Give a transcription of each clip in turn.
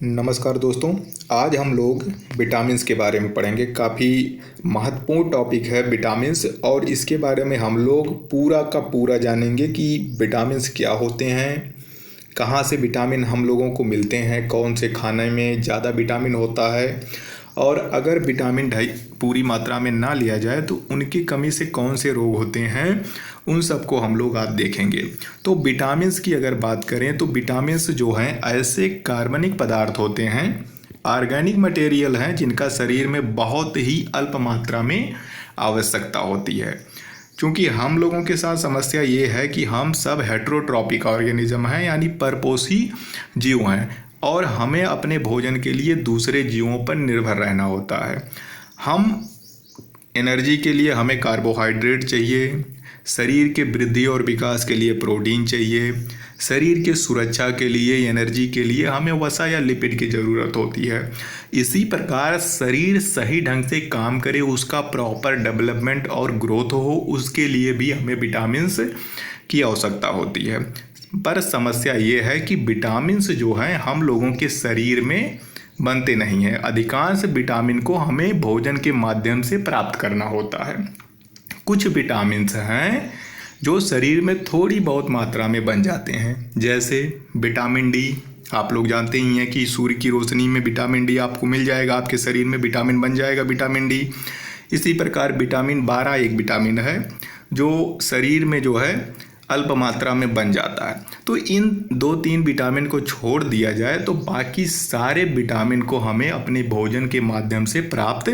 नमस्कार दोस्तों। आज हम लोग विटामिन्स के बारे में पढ़ेंगे। काफ़ी महत्वपूर्ण टॉपिक है विटामिन्स, और इसके बारे में हम लोग पूरा का पूरा जानेंगे कि विटामिन्स क्या होते हैं, कहाँ से विटामिन हम लोगों को मिलते हैं, कौन से खाने में ज़्यादा विटामिन होता है, और अगर विटामिन डी पूरी मात्रा में ना लिया जाए तो उनकी कमी से कौन से रोग होते हैं, उन सबको हम लोग आज देखेंगे। तो विटामिन्स की अगर बात करें तो विटामिन्स जो हैं ऐसे कार्बनिक पदार्थ होते हैं, ऑर्गेनिक मटेरियल हैं, जिनका शरीर में बहुत ही अल्प मात्रा में आवश्यकता होती है। क्योंकि हम लोगों के साथ समस्या ये है कि हम सब हेटेरोट्रॉपिक ऑर्गेनिज्म हैं, यानी परपोषी जीव हैं, और हमें अपने भोजन के लिए दूसरे जीवों पर निर्भर रहना होता है। हम एनर्जी के लिए हमें कार्बोहाइड्रेट चाहिए, शरीर के वृद्धि और विकास के लिए प्रोटीन चाहिए, शरीर के सुरक्षा के लिए, एनर्जी के लिए हमें वसा या लिपिड की ज़रूरत होती है। इसी प्रकार शरीर सही ढंग से काम करे, उसका प्रॉपर डेवलपमेंट और ग्रोथ हो, उसके लिए भी हमें विटामिन्स की आवश्यकता होती है। पर समस्या ये है कि विटामिन्स जो हैं हम लोगों के शरीर में बनते नहीं हैं। अधिकांश विटामिन को हमें भोजन के माध्यम से प्राप्त करना होता है। कुछ विटामिन्स हैं जो शरीर में थोड़ी बहुत मात्रा में बन जाते हैं, जैसे विटामिन डी। आप लोग जानते ही हैं कि सूर्य की रोशनी में विटामिन डी आपको मिल जाएगा, आपके शरीर में विटामिन बन जाएगा विटामिन डी। इसी प्रकार विटामिन 12 एक विटामिन है जो शरीर में जो है अल्प मात्रा में बन जाता है। तो इन 2-3 विटामिन को छोड़ दिया जाए तो बाकी सारे विटामिन को हमें अपने भोजन के माध्यम से प्राप्त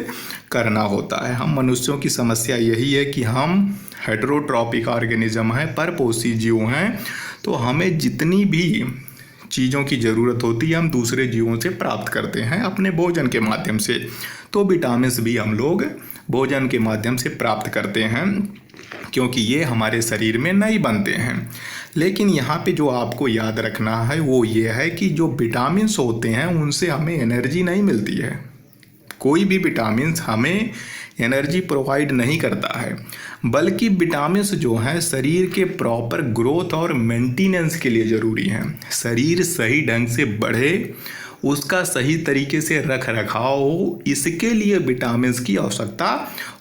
करना होता है। हम मनुष्यों की समस्या यही है कि हम हेटेरोट्रॉपिक ऑर्गेनिज्म हैं, परपोषी जीव हैं, तो हमें जितनी भी चीज़ों की ज़रूरत होती है हम दूसरे जीवों से प्राप्त करते हैं अपने भोजन के माध्यम से। तो विटामिन्स भी हम लोग भोजन के माध्यम से प्राप्त करते हैं, क्योंकि ये हमारे शरीर में नहीं बनते हैं। लेकिन यहाँ पे जो आपको याद रखना है वो ये है कि जो विटामिन्स होते हैं उनसे हमें एनर्जी नहीं मिलती है। कोई भी विटामिन्स हमें एनर्जी प्रोवाइड नहीं करता है, बल्कि विटामिन्स जो हैं शरीर के प्रॉपर ग्रोथ और मेंटेनेंस के लिए ज़रूरी हैं। शरीर सही ढंग से बढ़े, उसका सही तरीके से रख रखाव हो, इसके लिए विटामिन्स की आवश्यकता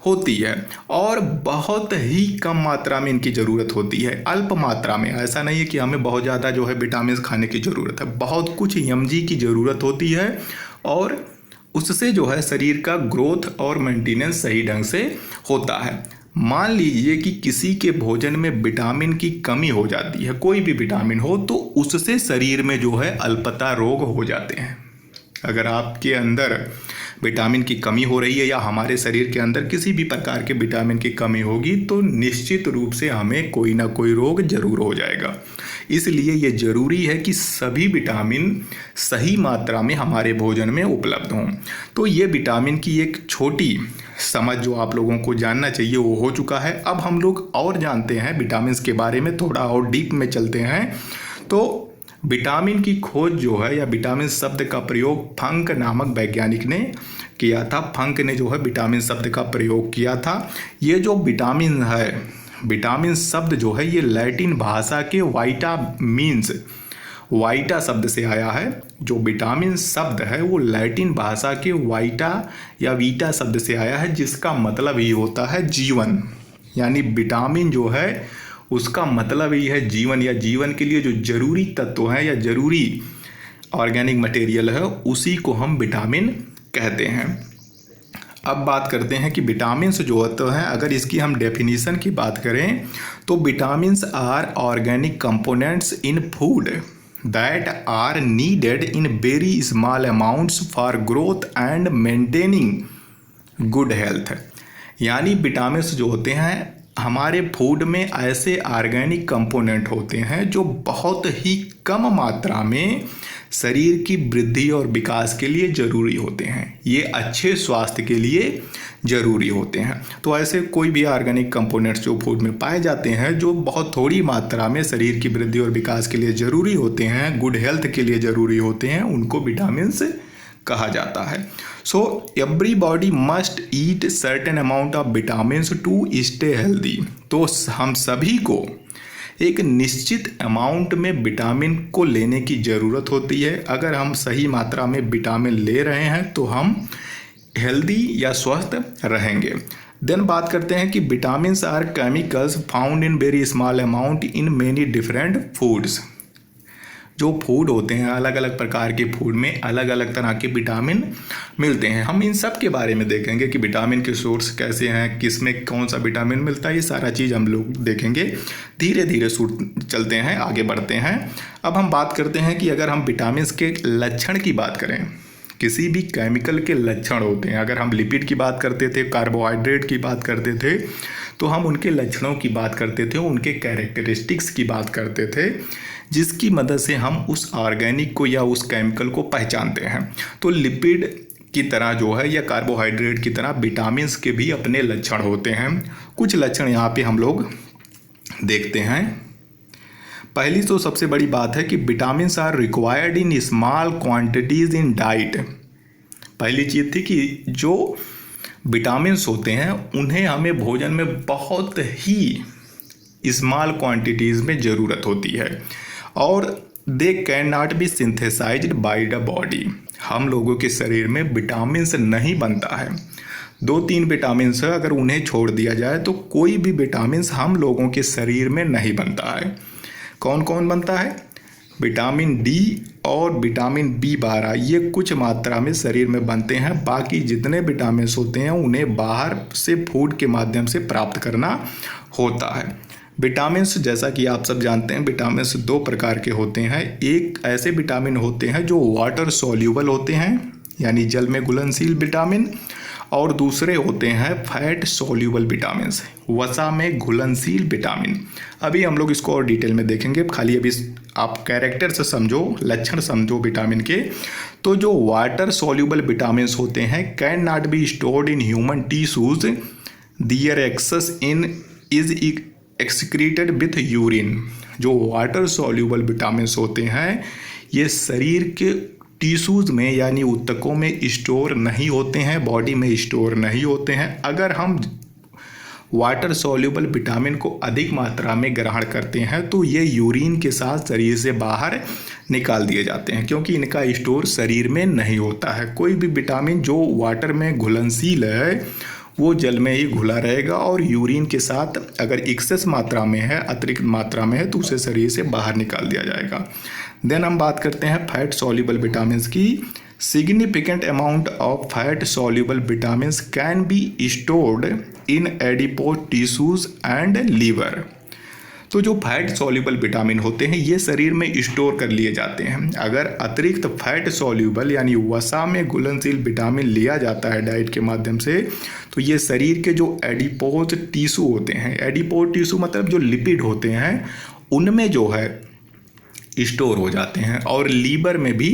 होती है, और बहुत ही कम मात्रा में इनकी ज़रूरत होती है, अल्प मात्रा में। ऐसा नहीं है कि हमें बहुत ज़्यादा जो है विटामिन्स खाने की ज़रूरत है, बहुत कुछ mg की ज़रूरत होती है, और उससे जो है शरीर का ग्रोथ और मेंटेनेंस सही ढंग से होता है। मान लीजिए कि किसी के भोजन में विटामिन की कमी हो जाती है, कोई भी विटामिन हो, तो उससे शरीर में जो है अल्पता रोग हो जाते हैं। अगर आपके अंदर विटामिन की कमी हो रही है या हमारे शरीर के अंदर किसी भी प्रकार के विटामिन की कमी होगी तो निश्चित रूप से हमें कोई ना कोई रोग जरूर हो जाएगा। इसलिए ये ज़रूरी है कि सभी विटामिन सही मात्रा में हमारे भोजन में उपलब्ध हों। तो ये विटामिन की एक छोटी समझ जो आप लोगों को जानना चाहिए वो हो चुका है। अब हम लोग और जानते हैं विटामिन्स के बारे में, थोड़ा और डीप में चलते हैं। तो विटामिन की खोज जो है, या विटामिन शब्द का प्रयोग फंक नामक वैज्ञानिक ने किया था। फंक ने जो है विटामिन शब्द का प्रयोग किया था। ये जो विटामिन है, विटामिन शब्द जो है ये लैटिन भाषा के वाइटा मीन्स वाइटा शब्द से आया है। जो विटामिन शब्द है वो लैटिन भाषा के वाइटा या वीटा शब्द से आया है, जिसका मतलब ही होता है जीवन। यानी विटामिन जो है उसका मतलब ही है जीवन, या जीवन के लिए जो जरूरी तत्व हैं या जरूरी ऑर्गेनिक मटेरियल है उसी को हम विटामिन कहते हैं। अब बात करते हैं कि विटामिन्स जो होते हैं, अगर इसकी हम डेफिनेशन की बात करें तो vitamins are organic components in food that are needed in very small amounts for growth and maintaining good health. यानी विटामिन्स जो होते हैं हमारे फूड में ऐसे ऑर्गेनिक कंपोनेंट होते हैं जो बहुत ही कम मात्रा में शरीर की वृद्धि और विकास के लिए ज़रूरी होते हैं। ये अच्छे स्वास्थ्य के लिए ज़रूरी होते हैं। तो ऐसे कोई भी ऑर्गेनिक कंपोनेंट्स जो फूड में पाए जाते हैं, जो बहुत थोड़ी मात्रा में शरीर की वृद्धि और विकास के लिए ज़रूरी होते हैं, गुड हेल्थ के लिए ज़रूरी होते हैं, उनको विटामिन्स कहा जाता है। So everybody must eat certain amount of vitamins to stay healthy. तो हम सभी को एक निश्चित अमाउंट में विटामिन को लेने की ज़रूरत होती है। अगर हम सही मात्रा में विटामिन ले रहे हैं तो हम हेल्दी या स्वस्थ रहेंगे। देन बात करते हैं कि vitamins are chemicals found in very small amount in many different foods. जो फूड होते हैं, अलग अलग प्रकार के फूड में अलग अलग तरह के विटामिन मिलते हैं। हम इन सब के बारे में देखेंगे कि विटामिन के सोर्स कैसे हैं, किस में कौन सा विटामिन मिलता है, ये सारा चीज़ हम लोग देखेंगे। धीरे धीरे चलते हैं, आगे बढ़ते हैं। अब हम बात करते हैं कि अगर हम विटामिन के लक्षण की बात करें, किसी भी केमिकल के लक्षण होते हैं। अगर हम लिपिड की बात करते थे, कार्बोहाइड्रेट की बात करते थे, तो हम उनके लक्षणों की बात करते थे, उनके कैरेक्टरिस्टिक्स की बात करते थे, जिसकी मदद से हम उस ऑर्गेनिक को या उस केमिकल को पहचानते हैं। तो लिपिड की तरह जो है या कार्बोहाइड्रेट की तरह विटामिन्स के भी अपने लक्षण होते हैं। कुछ लक्षण यहाँ पे हम लोग देखते हैं। पहली तो सबसे बड़ी बात है कि vitamins are required in small quantities in diet. पहली चीज़ थी कि जो विटामिन्स होते हैं उन्हें हमें भोजन में बहुत ही स्मॉल क्वांटिटीज़ में ज़रूरत होती है और they can not be synthesized by the body. हम लोगों के शरीर में विटामिन्स नहीं बनता है। 2-3 विटामिन्स है, अगर उन्हें छोड़ दिया जाए तो कोई भी विटामिन्स हम लोगों के शरीर में नहीं बनता है। कौन कौन बनता है? विटामिन डी और विटामिन B12 ये कुछ मात्रा में शरीर में बनते हैं। बाकी जितने विटामिन्स होते हैं उन्हें बाहर से फूड के माध्यम से प्राप्त करना होता है। विटामिन्स जैसा कि आप सब जानते हैं, विटामिन्स 2 प्रकार के होते हैं। एक ऐसे विटामिन होते हैं जो वाटर सॉल्यूबल होते हैं, यानी जल में घुलनशील विटामिन, और दूसरे होते हैं फैट सॉल्यूबल विटामिन्स, वसा में घुलनशील विटामिन। अभी हम लोग इसको और डिटेल में देखेंगे, खाली अभी आप कैरेक्टर से समझो, लक्षण समझो विटामिन के। तो जो वाटर सॉल्यूबल विटामिन्स होते हैं can not be stored in human tissues, their excess in is excreted with urine. जो वाटर सॉल्यूबल विटामिन्स होते हैं ये शरीर के टिश्यूज में यानी ऊतकों में स्टोर नहीं होते हैं, बॉडी में स्टोर नहीं होते हैं। अगर हम वाटर सॉल्यूबल विटामिन को अधिक मात्रा में ग्रहण करते हैं तो ये यूरिन के साथ शरीर से बाहर निकाल दिए जाते हैं, क्योंकि इनका स्टोर शरीर में नहीं होता है। कोई भी विटामिन जो वाटर में घुलनशील है वो जल में ही घुला रहेगा और यूरिन के साथ अगर एक्सेस मात्रा में है, अतिरिक्त मात्रा में है, तो उसे शरीर से बाहर निकाल दिया जाएगा। देन हम बात करते हैं फैट सॉल्यूबल विटामिन्स की। Significant amount of fat soluble vitamins can be stored in adipose tissues and liver. तो जो फैट सॉल्यूबल विटामिन होते हैं ये शरीर में स्टोर कर लिए जाते हैं। अगर अतिरिक्त फैट सॉल्यूबल यानी वसा में घुलनशील विटामिन लिया जाता है डाइट के माध्यम से, तो ये शरीर के जो एडिपोज टिश्यू होते हैं, एडिपोज टिश्यू मतलब जो लिपिड होते हैं, उनमें जो है स्टोर हो जाते हैं। और लीवर में भी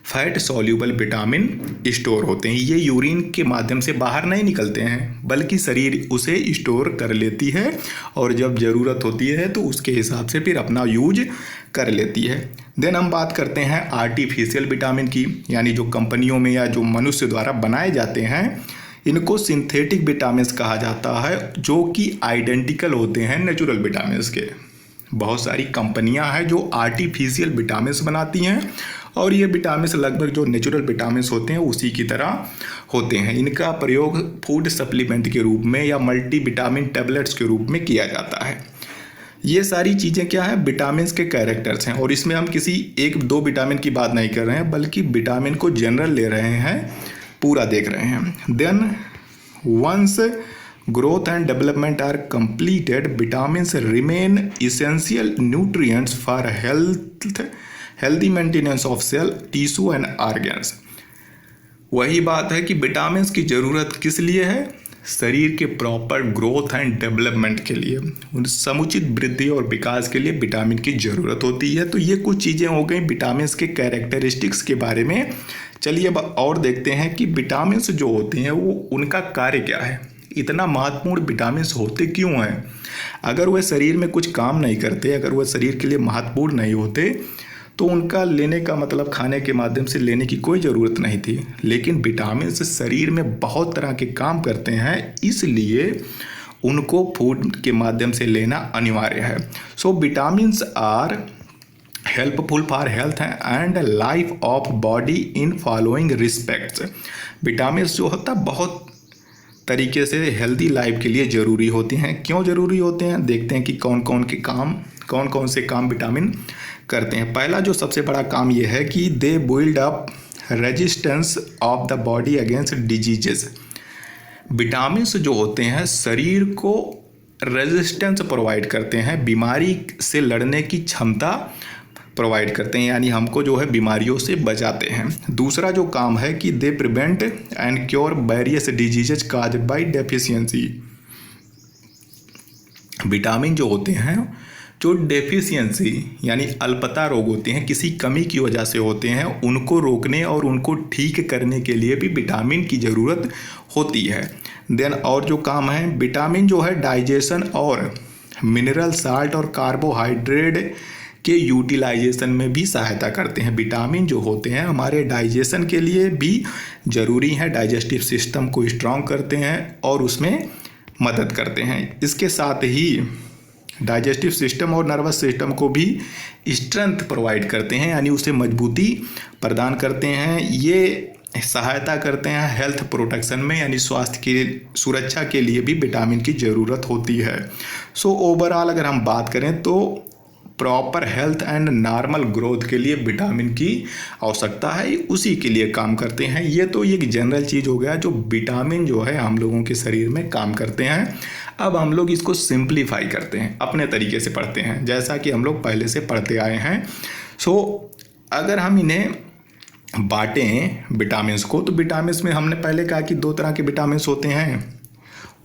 फैट सॉल्यूबल विटामिन स्टोर होते हैं। ये यूरिन के माध्यम से बाहर नहीं निकलते हैं, बल्कि शरीर उसे स्टोर कर लेती है और जब ज़रूरत होती है तो उसके हिसाब से फिर अपना यूज कर लेती है। देन हम बात करते हैं आर्टिफिशियल विटामिन की, यानी जो कंपनियों में या जो मनुष्य द्वारा बनाए जाते हैं, इनको सिंथेटिक विटामिन्स कहा जाता है, जो कि आइडेंटिकल होते हैं नेचुरल विटामिन्स के। बहुत सारी कंपनियां हैं जो आर्टिफिशियल विटामिन्स बनाती हैं और ये विटामिन्स लगभग जो नेचुरल विटामिन्स होते हैं उसी की तरह होते हैं। इनका प्रयोग फूड सप्लीमेंट के रूप में या मल्टी विटामिन टैबलेट्स के रूप में किया जाता है। ये सारी चीज़ें क्या है, विटामिन्स के कैरेक्टर्स हैं और इसमें हम किसी 1-2 विटामिन की बात नहीं कर रहे हैं, बल्कि विटामिन को जनरल ले रहे हैं, पूरा देख रहे हैं। Then once growth and development are completed, vitamins remain essential nutrients for healthy maintenance of cell, tissue and organs। वही बात है कि विटामिन्स की ज़रूरत किस लिए है? शरीर के प्रॉपर ग्रोथ एंड डेवलपमेंट के लिए, उन समुचित वृद्धि और विकास के लिए विटामिन की ज़रूरत होती है। तो ये कुछ चीज़ें हो गई विटामिन्स के कैरेक्टरिस्टिक्स के बारे में। चलिए अब और देखते हैं कि विटामिन्स जो होते हैं वो उनका कार्य क्या है, इतना महत्वपूर्ण विटामिन्स होते क्यों हैं। अगर वह शरीर में कुछ काम नहीं करते, अगर वह शरीर के लिए महत्वपूर्ण नहीं होते, तो उनका लेने का मतलब खाने के माध्यम से लेने की कोई ज़रूरत नहीं थी। लेकिन विटामिन्स शरीर में बहुत तरह के काम करते हैं, इसलिए उनको फूड के माध्यम से लेना अनिवार्य है। So vitamins are helpful for health and life of body in following respects. Vitamins जो होता है बहुत तरीके से हेल्दी लाइफ के लिए ज़रूरी होते हैं। क्यों ज़रूरी होते हैं, देखते हैं कि कौन कौन से काम विटामिन करते हैं। पहला जो सबसे बड़ा काम यह है कि they build up resistance of the body against diseases. Vitamins जो होते हैं शरीर को रेजिस्टेंस प्रोवाइड करते हैं, बीमारी से लड़ने की क्षमता प्रोवाइड करते हैं, यानी हमको जो है बीमारियों से बचाते हैं। दूसरा जो काम है कि they prevent and cure various diseases caused by deficiency. Vitamin जो होते हैं जो डेफिशिएंसी यानी अल्पता रोग होते हैं, किसी कमी की वजह से होते हैं, उनको रोकने और उनको ठीक करने के लिए भी विटामिन की ज़रूरत होती है। देन और जो काम है, विटामिन जो है डाइजेशन और मिनरल साल्ट और कार्बोहाइड्रेट के यूटिलाइजेशन में भी सहायता करते हैं। विटामिन जो होते हैं हमारे डाइजेशन के लिए भी ज़रूरी हैं, डाइजेस्टिव सिस्टम को स्ट्रॉन्ग करते हैं और उसमें मदद करते हैं। इसके साथ ही डाइजेस्टिव सिस्टम और नर्वस सिस्टम को भी स्ट्रेंथ प्रोवाइड करते हैं, यानी उसे मजबूती प्रदान करते हैं। ये सहायता करते हैं हेल्थ प्रोटेक्शन में, यानी स्वास्थ्य की सुरक्षा के लिए भी विटामिन की ज़रूरत होती है। सो ओवरऑल अगर हम बात करें तो proper health and normal growth के लिए विटामिन की आवश्यकता है, उसी के लिए काम करते हैं। ये तो एक जनरल चीज़ हो गया जो विटामिन जो है हम लोगों के शरीर में काम करते हैं। अब हम लोग इसको सिंप्लीफाई करते हैं, अपने तरीके से पढ़ते हैं जैसा कि हम लोग पहले से पढ़ते आए हैं। सो अगर हम इन्हें बांटें विटामिन्स को, तो विटामिन्स में हमने पहले कहा कि 2 तरह के विटामिन्स होते हैं,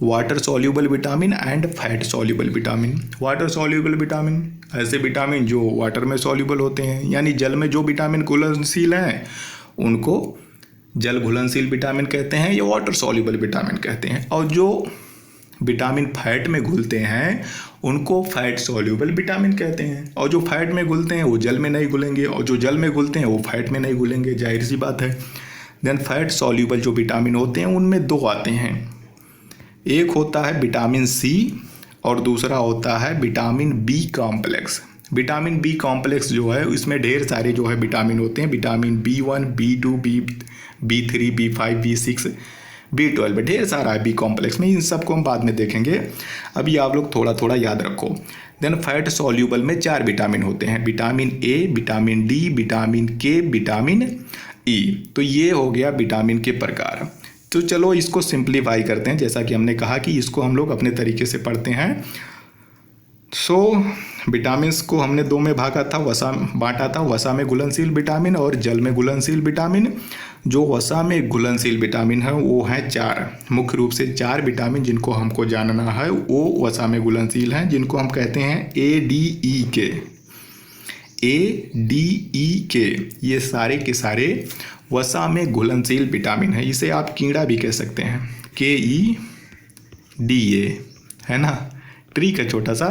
water soluble vitamin and fat soluble vitamin. Water soluble vitamin ऐसे विटामिन जो वाटर में सॉल्यूबल होते हैं, यानी जल में जो विटामिन घुलनशील हैं उनको जल घुलनशील विटामिन कहते हैं या वाटर सॉल्यूबल विटामिन कहते हैं। और जो विटामिन फैट में घुलते हैं उनको फैट सॉल्यूबल विटामिन कहते हैं। और जो फैट में घुलते हैं वो जल में नहीं घुलेंगे, और जो जल में घुलते हैं वो फैट में नहीं घुलेंगे, जाहिर सी बात है। देन फैट सॉल्यूबल जो विटामिन होते हैं उनमें 2 आते हैं, एक होता है विटामिन सी और दूसरा होता है vitamin B complex. Vitamin B complex जो है इसमें ढेर सारे जो है विटामिन होते हैं, vitamin B1, B2, B3, B5, B6, B12, ढेर सारा है बी कॉम्प्लेक्स में। इन सबको हम बाद में देखेंगे, अभी आप लोग थोड़ा थोड़ा याद रखो। देन फैट सॉल्यूबल में 4 विटामिन होते हैं, vitamin A, vitamin D, vitamin के, विटामिन ई। तो ये हो गया विटामिन के प्रकार। तो चलो इसको सिंप्लीफाई करते हैं, जैसा कि हमने कहा कि इसको हम लोग अपने तरीके से पढ़ते हैं। सो विटामिन्स को हमने 2 में बांटा था, वसा में घुलनशील विटामिन और जल में घुलनशील विटामिन। जो वसा में घुलनशील विटामिन है वो हैं 4, मुख्य रूप से 4 विटामिन जिनको हमको जानना है वो वसा में घुलनशील हैं, जिनको हम कहते हैं ADE के। ये सारे के सारे वसा में घुलनशील विटामिन है। इसे आप कीड़ा भी कह सकते हैं, KEDA, है ना, ट्रिक है छोटा सा,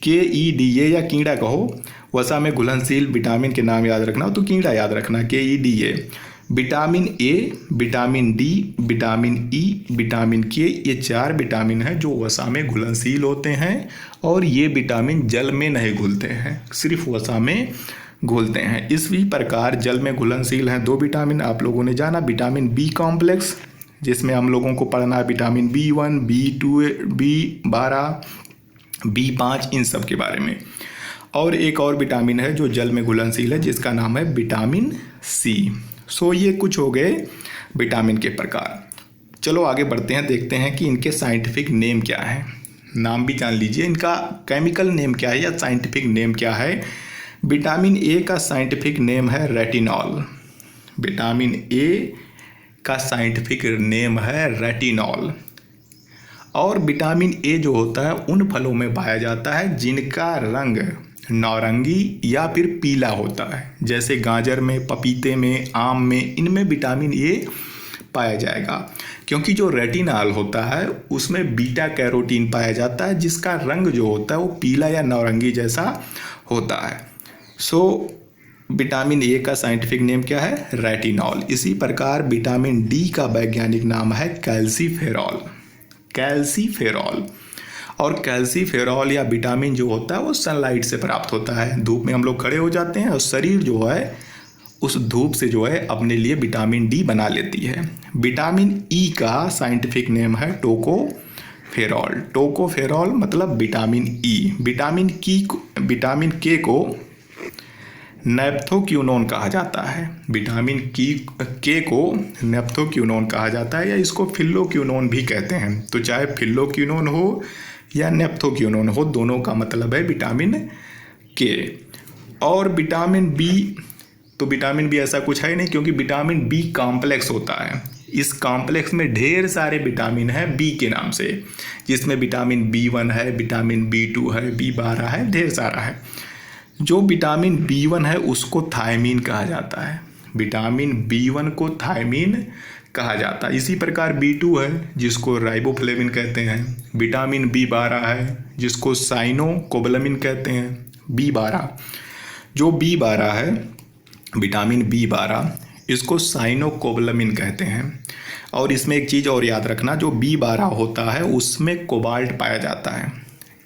KEDA या कीड़ा कहो। वसा में घुलनशील विटामिन के नाम याद रखना हो तो कीड़ा याद रखना, KEDA। Vitamin A, vitamin D, vitamin E, vitamin के, ये 4 विटामिन हैं जो वसा में घुलनशील होते हैं, और ये विटामिन जल में नहीं घुलते हैं, सिर्फ वसा में घुलते हैं। इसी प्रकार जल में घुलनशील हैं 2 विटामिन आप लोगों ने जाना, विटामिन बी कॉम्प्लेक्स जिसमें हम लोगों को पढ़ना है vitamin B1, B2, B12, B5, इन सब के बारे में। और एक और विटामिन है जो जल में घुलनशील है जिसका नाम है विटामिन सी। सो ये कुछ हो गए विटामिन के प्रकार। चलो आगे बढ़ते हैं, देखते हैं कि इनके साइंटिफिक नेम क्या है। नाम भी जान लीजिए, इनका केमिकल नेम क्या है या साइंटिफिक नेम क्या है। विटामिन ए का साइंटिफिक नेम है रेटिनॉल। विटामिन ए का साइंटिफिक नेम है रेटिनॉल। और विटामिन ए जो होता है उन फलों में पाया जाता है जिनका रंग नारंगी या फिर पीला होता है, जैसे गाजर में, पपीते में, आम में, इनमें विटामिन ए पाया जाएगा। क्योंकि जो रेटिनॉल होता है उसमें बीटा कैरोटीन पाया जाता है जिसका रंग जो होता है वो पीला या नारंगी जैसा होता है। सो विटामिन ए का साइंटिफिक नेम क्या है, रेटिनॉल। इसी प्रकार विटामिन डी का वैज्ञानिक नाम है कैल्सीफेरॉल। कैल्सीफेरॉल। और कैल्सीफेरॉल या विटामिन जो होता है वो सनलाइट से प्राप्त होता है। धूप में हम लोग खड़े हो जाते हैं और शरीर जो है उस धूप से जो है अपने लिए विटामिन डी बना लेती है। विटामिन ई का साइंटिफिक नेम है टोकोफेरॉल। टोकोफेरॉल मतलब विटामिन ई। विटामिन के को नैप्थोक्विनोन कहा जाता है। विटामिन के को नैप्थोक्विनोन कहा जाता है या इसको फिल्लोक्विनोन भी कहते हैं। तो चाहे फिल्लोक्विनोन हो या नैप्थोक्विनोन हो, दोनों का मतलब है विटामिन के। और विटामिन बी, तो विटामिन बी ऐसा कुछ है नहीं, क्योंकि विटामिन बी कॉम्प्लेक्स होता है। इस कॉम्प्लेक्स में ढेर सारे विटामिन हैं बी के नाम से, जिसमें विटामिन B1 है, विटामिन B2 है, B12 है, ढेर सारा है। जो विटामिन B1 है उसको थायमीन कहा जाता है। विटामिन B1 को थायमीन कहा जाता है। इसी प्रकार B2 है जिसको राइबोफ्लेविन कहते हैं। विटामिन B12 है जिसको साइनोकोबालामिन कहते हैं। B12, जो B12 है, विटामिन B12 इसको साइनोकोबालामिन कहते हैं। और इसमें एक चीज़ और याद रखना, जो B12 होता है उसमें कोबाल्ट पाया जाता है।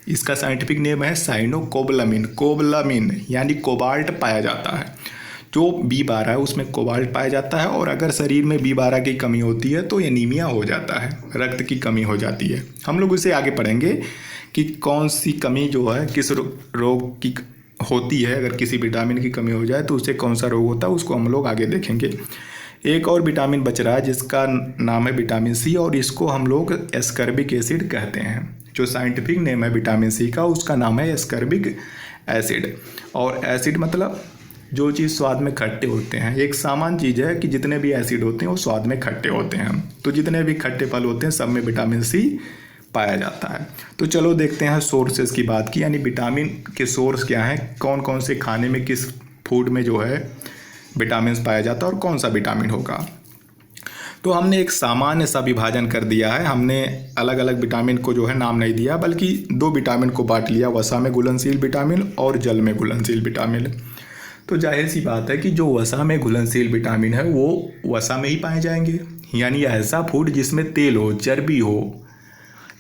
इसका साइंटिफिक नेम है साइनोकोबालामिन। कोबालामिन यानी कोबाल्ट पाया जाता है। जो B12 है उसमें कोबाल्ट पाया जाता है, और अगर शरीर में B12 की कमी होती है तो एनीमिया हो जाता है, रक्त की कमी हो जाती है। हम लोग इसे आगे पढ़ेंगे कि कौन सी कमी जो है किस रोग की होती है। अगर किसी विटामिन की कमी हो जाए तो उसे कौन सा रोग होता है उसको हम लोग आगे देखेंगे। एक और विटामिन बच रहा है जिसका नाम है विटामिन सी, और इसको हम लोग एस्कर्बिक एसिड कहते हैं। जो साइंटिफिक नेम है विटामिन सी का उसका नाम है एस्कर्बिक एसिड। और एसिड मतलब जो चीज़ स्वाद में खट्टे होते हैं। एक सामान्य चीज़ है कि जितने भी एसिड होते हैं वो स्वाद में खट्टे होते हैं। तो जितने भी खट्टे फल होते हैं सब में विटामिन सी पाया जाता है। तो चलो देखते हैं सोर्सेज की बात की, यानी विटामिन के सोर्स क्या हैं, कौन कौन से खाने में, किस फूड में जो है विटामिन पाया जाता है और कौन सा विटामिन होगा। तो हमने एक सामान्य सा विभाजन कर दिया है। हमने अलग अलग विटामिन को जो है नाम नहीं दिया, बल्कि दो विटामिन को बांट लिया, वसा में घुलनशील विटामिन और जल में घुलनशील विटामिन। तो जाहिर सी बात है कि जो वसा में घुलनशील विटामिन है वो वसा में ही पाए जाएंगे। यानी ऐसा फूड जिसमें तेल हो, चर्बी हो,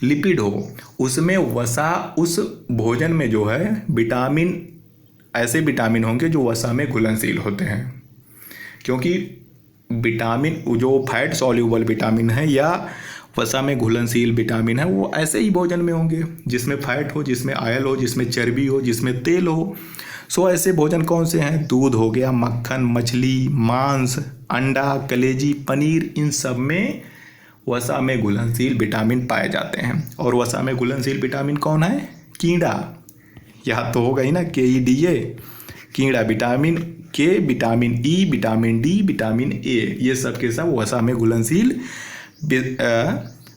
लिपिड हो, उसमें वसा, उस भोजन में जो है विटामिन, ऐसे विटामिन होंगे जो वसा में घुलनशील होते हैं। क्योंकि विटामिन जो फैट सॉल्यूबल विटामिन है या वसा में घुलनशील विटामिन है वो ऐसे ही भोजन में होंगे जिसमें फैट हो, जिसमें ऑयल हो, जिसमें चर्बी हो, जिसमें तेल हो। सो ऐसे भोजन कौन से हैं? दूध हो गया, मक्खन, मछली, मांस, अंडा, कलेजी, पनीर, इन सब में वसा में घुलनशील विटामिन पाए जाते हैं। और वसा में घुलनशील विटामिन कौन है? कीड़ा। यह तो होगा ही ना, KEDA, कीड़ा। विटामिन के, vitamin E, vitamin D, vitamin A, ये सब के सब वसा में घुलनशील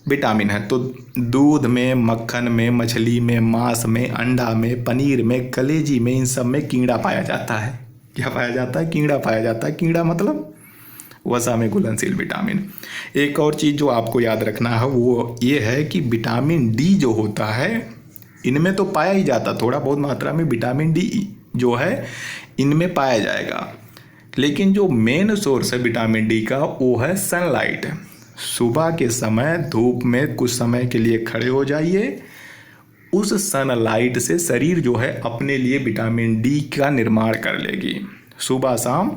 विटामिन है। तो दूध में, मक्खन में, मछली में, मांस में, अंडा में, पनीर में, कलेजी में, इन सब में कीड़ा पाया जाता है। क्या पाया जाता है? कीड़ा पाया जाता है। कीड़ा मतलब वसा में घुलनशील विटामिन। एक और चीज़ जो आपको याद रखना है वो ये है कि विटामिन डी जो होता है इनमें तो पाया ही जाता, थोड़ा बहुत मात्रा में विटामिन डी जो है इनमें पाया जाएगा, लेकिन जो मेन सोर्स है विटामिन डी का वो है सनलाइट। सुबह के समय धूप में कुछ समय के लिए खड़े हो जाइए, उस सनलाइट से शरीर जो है अपने लिए विटामिन डी का निर्माण कर लेगी। सुबह शाम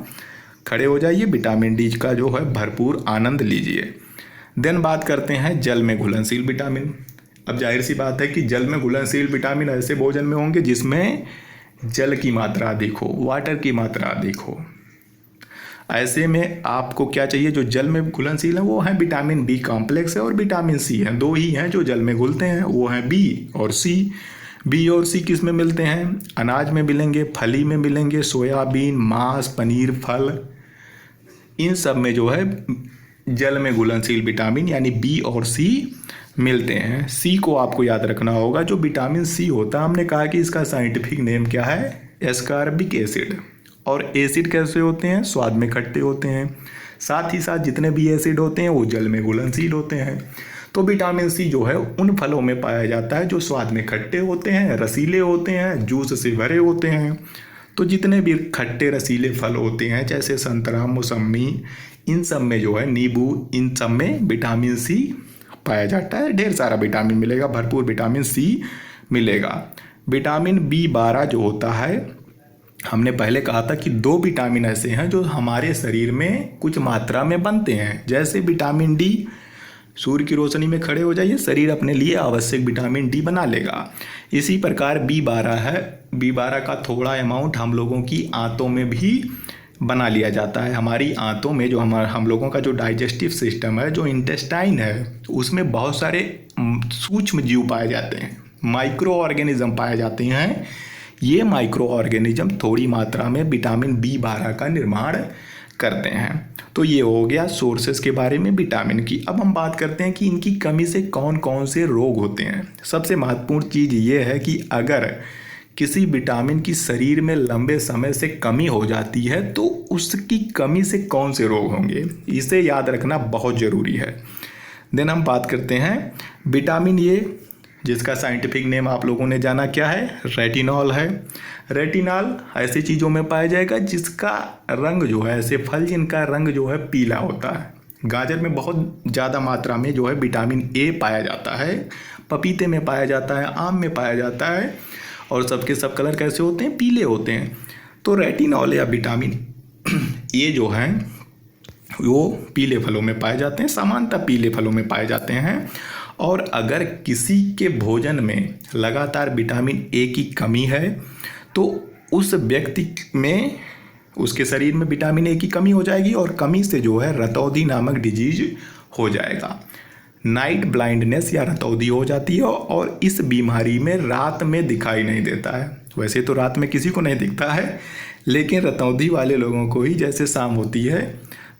खड़े हो जाइए, विटामिन डी का जो है भरपूर आनंद लीजिए। देन बात करते हैं जल में घुलनशील विटामिन। अब जाहिर सी बात है कि जल में घुलनशील विटामिन ऐसे भोजन में होंगे जिसमें जल की मात्रा अधिक हो, वाटर की मात्रा अधिक हो। ऐसे में आपको क्या चाहिए? जो जल में घुलनशील है वो है विटामिन बी कॉम्प्लेक्स है और विटामिन सी है। दो ही हैं जो जल में घुलते हैं, वो हैं बी और सी। बी और सी किस में मिलते हैं? अनाज में मिलेंगे, फली में मिलेंगे, सोयाबीन, मांस, पनीर, फल, इन सब में जो है जल में घुलनशील विटामिन यानी बी और सी मिलते हैं। सी को आपको याद रखना होगा। जो विटामिन सी होता है, हमने कहा कि इसका साइंटिफिक नेम क्या है? Ascorbic acid. और एसिड कैसे होते हैं? स्वाद में खट्टे होते हैं। साथ ही साथ जितने भी एसिड होते हैं वो जल में घुलनशील होते हैं। तो विटामिन सी जो है उन फलों में पाया जाता है जो स्वाद में खट्टे होते हैं, रसीले होते हैं, जूस से भरे होते हैं। तो जितने भी खट्टे रसीले फल होते हैं जैसे संतरा, मौसमी, इन सब में जो है, नींबू, इन सब में विटामिन सी पाया जाता है। ढेर सारा विटामिन मिलेगा, भरपूर विटामिन सी मिलेगा। विटामिन B12 जो होता है, हमने पहले कहा था कि 2 विटामिन ऐसे हैं जो हमारे शरीर में कुछ मात्रा में बनते हैं। जैसे विटामिन डी, सूर्य की रोशनी में खड़े हो जाइए, शरीर अपने लिए आवश्यक विटामिन डी बना लेगा। इसी प्रकार B12 है, B12 का थोड़ा अमाउंट हम लोगों की आंतों में भी बना लिया जाता है। हमारी आंतों में जो हम लोगों का जो डाइजेस्टिव सिस्टम है, जो इंटेस्टाइन है, उसमें बहुत सारे सूक्ष्म जीव पाए जाते हैं, माइक्रो ऑर्गेनिज्म पाए जाते हैं। ये माइक्रो ऑर्गेनिज्म थोड़ी मात्रा में विटामिन B12 का निर्माण करते हैं। तो ये हो गया सोर्सेस के बारे में विटामिन की। अब हम बात करते हैं कि इनकी कमी से कौन कौन से रोग होते हैं। सबसे महत्वपूर्ण चीज़ ये है कि अगर किसी विटामिन की शरीर में लंबे समय से कमी हो जाती है तो उसकी कमी से कौन से रोग होंगे, इसे याद रखना बहुत ज़रूरी है। देन हम बात करते हैं विटामिन ए, जिसका साइंटिफिक नेम आप लोगों ने जाना क्या है, रेटिनॉल है। रेटिनॉल ऐसी चीज़ों में पाया जाएगा जिसका रंग जो है, ऐसे फल जिनका रंग जो है पीला होता है। गाजर में बहुत ज़्यादा मात्रा में जो है विटामिन ए पाया जाता है, पपीते में पाया जाता है, आम में पाया जाता है, और सबके सब कलर कैसे होते हैं, पीले होते हैं। तो रेटिनॉल या विटामिन ए जो हैं वो पीले फलों में पाए जाते हैं, सामान्यतः पीले फलों में पाए जाते हैं। और अगर किसी के भोजन में लगातार विटामिन ए की कमी है तो उस व्यक्ति में, उसके शरीर में विटामिन ए की कमी हो जाएगी और कमी से जो है रतौंधी नामक डिजीज हो जाएगा। नाइट ब्लाइंडनेस या रतौंधी हो जाती है और इस बीमारी में रात में दिखाई नहीं देता है। वैसे तो रात में किसी को नहीं दिखता है, लेकिन रतौंधी वाले लोगों को ही जैसे शाम होती है,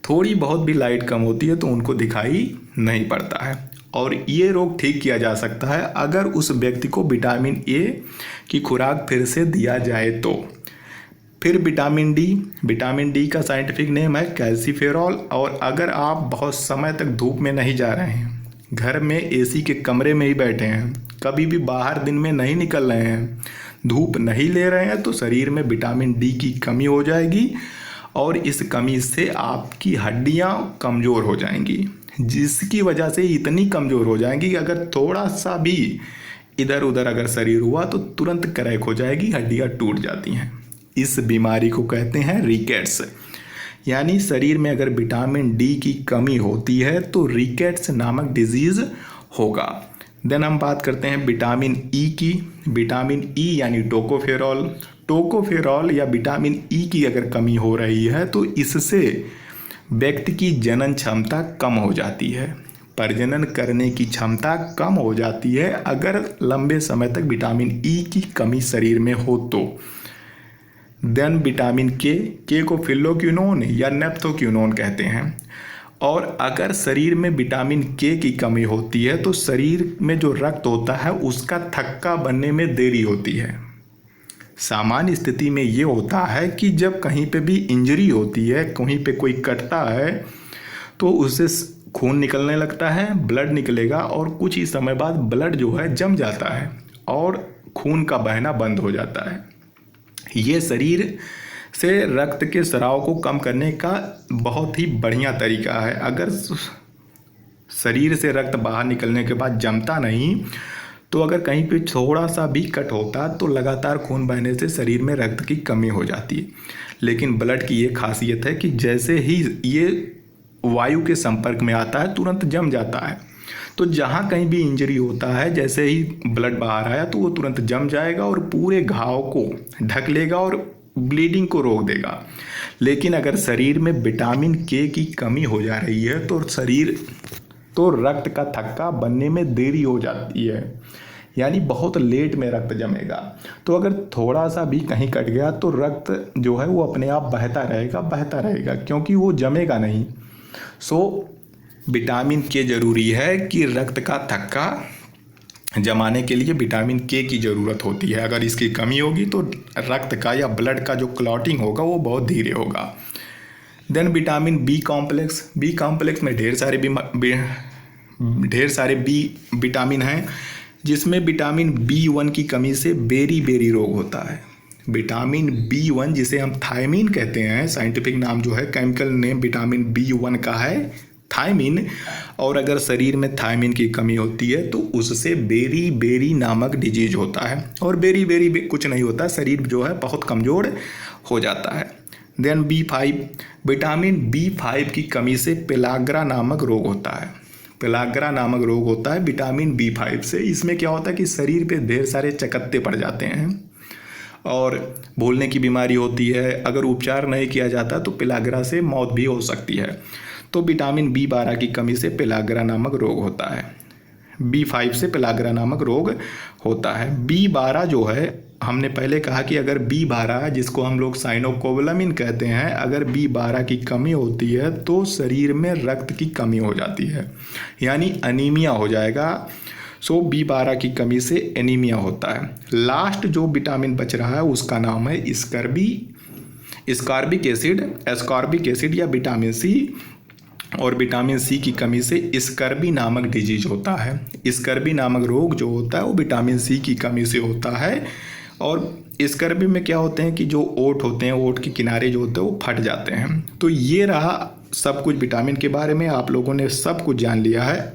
थोड़ी बहुत भी लाइट कम होती है तो उनको दिखाई नहीं पड़ता है। और ये रोग ठीक किया जा सकता है अगर उस व्यक्ति को विटामिन ए की खुराक फिर से दिया जाए तो। फिर विटामिन डी का साइंटिफिक नेम है कैल्सीफेरॉल। और अगर आप बहुत समय तक धूप में नहीं जा रहे हैं, घर में एसी के कमरे में ही बैठे हैं, कभी भी बाहर दिन में नहीं निकल रहे हैं, धूप नहीं ले रहे हैं, तो शरीर में विटामिन डी की कमी हो जाएगी और इस कमी से आपकी हड्डियां कमज़ोर हो जाएंगी, जिसकी वजह से इतनी कमज़ोर हो जाएंगी कि अगर थोड़ा सा भी इधर उधर अगर शरीर हुआ तो तुरंत क्रैक हो जाएगी, हड्डियां टूट जाती हैं। इस बीमारी को कहते हैं रिकेट्स। यानी शरीर में अगर विटामिन डी की कमी होती है तो रिकेट्स नामक डिजीज़ होगा। देन हम बात करते हैं विटामिन ई की। विटामिन ई यानी टोकोफेरॉल या विटामिन ई की अगर कमी हो रही है तो इससे व्यक्ति की जनन क्षमता कम हो जाती है, प्रजनन करने की क्षमता कम हो जाती है अगर लंबे समय तक विटामिन ई की कमी शरीर में हो तो। देन विटामिन के को फिल्लोक्विनोन या नेप्थोक्विनोन कहते हैं। और अगर शरीर में विटामिन के की कमी होती है तो शरीर में जो रक्त होता है उसका थक्का बनने में देरी होती है। सामान्य स्थिति में ये होता है कि जब कहीं पे भी इंजरी होती है, कहीं पे कोई कटता है तो उससे खून निकलने लगता है, ब्लड निकलेगा और कुछ ही समय बाद ब्लड जो है जम जाता है और खून का बहना बंद हो जाता है। ये शरीर से रक्त के स्राव को कम करने का बहुत ही बढ़िया तरीका है। अगर शरीर से रक्त बाहर निकलने के बाद जमता नहीं तो अगर कहीं पे थोड़ा सा भी कट होता तो लगातार खून बहने से शरीर में रक्त की कमी हो जाती है। लेकिन ब्लड की ये खासियत है कि जैसे ही ये वायु के संपर्क में आता है तुरंत जम जाता है। तो जहाँ कहीं भी इंजरी होता है, जैसे ही ब्लड बाहर आया तो वो तुरंत जम जाएगा और पूरे घाव को ढक लेगा और ब्लीडिंग को रोक देगा। लेकिन अगर शरीर में विटामिन के की कमी हो जा रही है तो रक्त का थक्का बनने में देरी हो जाती है, यानी बहुत लेट में रक्त जमेगा। तो अगर थोड़ा सा भी कहीं कट गया तो रक्त जो है वो अपने आप बहता रहेगा क्योंकि वो जमेगा नहीं। सो विटामिन के ज़रूरी है कि रक्त का थक्का जमाने के लिए विटामिन के की ज़रूरत होती है। अगर इसकी कमी होगी तो रक्त का या ब्लड का जो क्लॉटिंग होगा वो बहुत धीरे होगा। देन विटामिन बी कॉम्प्लेक्स में ढेर सारे बी विटामिन हैं, जिसमें विटामिन B1 की कमी से बेरी रोग होता है। विटामिन B1 जिसे हम थायमीन कहते हैं, साइंटिफिक नाम जो है, केमिकल नेम विटामिन B1 का है थायमिन, और अगर शरीर में थायमिन की कमी होती है तो उससे बेरी बेरी नामक डिजीज होता है। और बेरी बेरी कुछ नहीं होता, शरीर जो है बहुत कमज़ोर हो जाता है। देन B5, विटामिन B5 की कमी से पेलाग्रा नामक रोग होता है। पेलाग्रा नामक रोग होता है विटामिन B5 से। इसमें क्या होता है कि शरीर पे ढेर सारे चकत्ते पड़ जाते हैं और भूलने की बीमारी होती है। अगर उपचार नहीं किया जाता तो पेलाग्रा से मौत भी हो सकती है। तो विटामिन B12 की कमी से पेलाग्रा नामक रोग होता है। B5 से पेलाग्रा नामक रोग होता है। B12 जो है, हमने पहले कहा कि अगर B12 जिसको हम लोग साइनोकोबालामिन कहते हैं, अगर B12 की कमी होती है तो शरीर में रक्त की कमी हो जाती है, यानी अनीमिया हो जाएगा। सो B12 की कमी से एनीमिया होता है। लास्ट जो विटामिन बच रहा है उसका नाम है स्कॉर्बिक एसिड या विटामिन सी। और विटामिन सी की कमी से स्कर्बी नामक डिजीज होता है। स्कर्बी नामक रोग जो होता है वो विटामिन सी की कमी से होता है। और स्कर्बी में क्या होते हैं कि जो ओंठ होते हैं, ओंठ के किनारे जो होते हैं वो फट जाते हैं। तो ये रहा सब कुछ विटामिन के बारे में। आप लोगों ने सब कुछ जान लिया है।